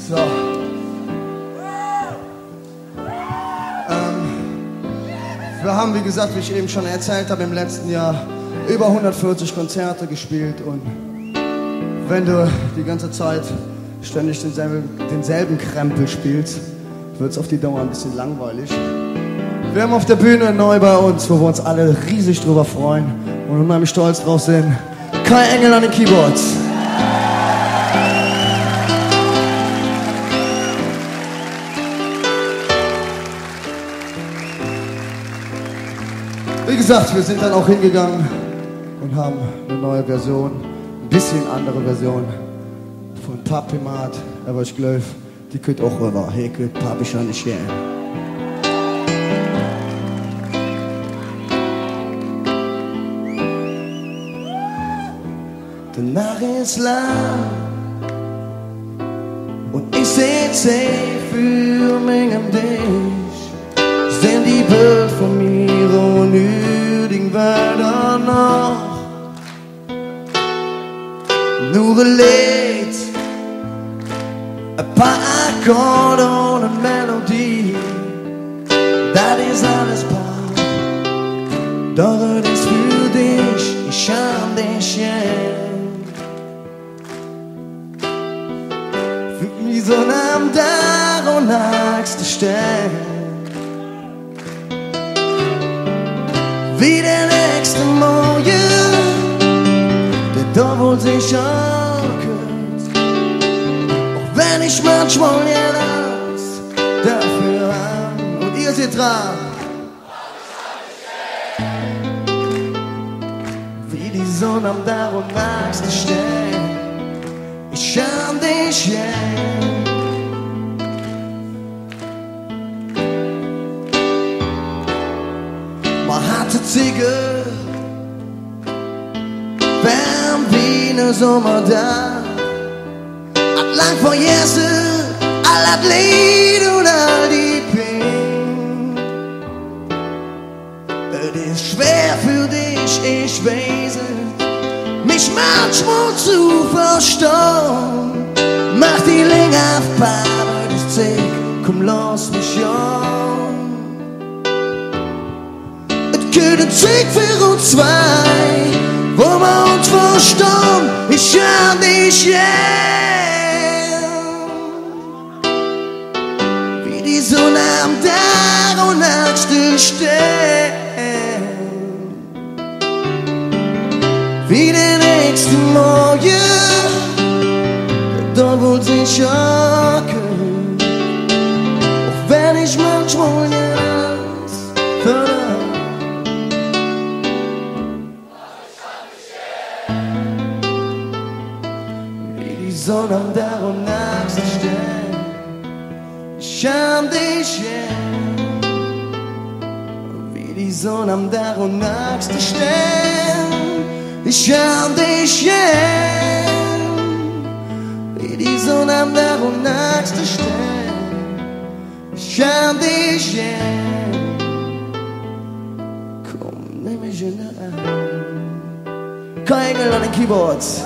So. Wir haben, wie gesagt, wie ich eben schon erzählt habe, im letzten Jahr über 140 Konzerte gespielt. Und wenn du die ganze Zeit ständig denselben Krempel spielst, wird es auf die Dauer ein bisschen langweilig. Wir haben auf der Bühne neu bei uns, wo wir uns alle riesig drüber freuen und unheimlich stolz drauf sind, Kai Engel an den Keyboards. Wie gesagt, wir sind dann auch hingegangen und haben eine neue Version, ein bisschen andere Version von Papi Mat, aber ich glaube, die könnt auch rüber. Hey, könnt Papi schon nicht gehen. Der Nacht ist lang und ich sitze für mich am Tisch. Sehen die Bild von mir und üdigen weiter noch. Nur ein Lied, ein paar Akkorde und eine Melodie. Das ist alles paar, doch es ist für dich, ich hab dich jetzt. Fühl mich so am Dach und nächste Stelle. Wie der nächste Morgen, der da wohl sich ankommt. Auch wenn ich manchmal alles dafür habe. Und ihr seht dran. Wie die Sonne am Dach und nächste Stelle. Ich hab dich jetzt. Harte Ziege, Bambine Sommer da. At lang vergessen, all das Lied und all die Ping. Es ist schwer für dich, ich weiß es, mich manchmal zu verstehen. Mach die länger auf Paare, das Zeug, komm, lass mich an. Ein Trick für uns zwei, wo wir uns verstehen, ich hab dich jetzt. Wie die Sonne am Tag und nächste Stern. Wie der nächste Morgen, da wohl sich ankommen. Auch wenn ich manchmal jetzt verdammt. Sonne am Dach und nächste Stern. Ich hab dich jetzt. Wie die Sonne am Dach und nächste Stern. Ich hab dich jetzt. Wie die Sonne am Dach und nächste Stern. Ich hab dich jetzt. Komm, nimm mich in den Arm. Kai Engel an den Keyboards.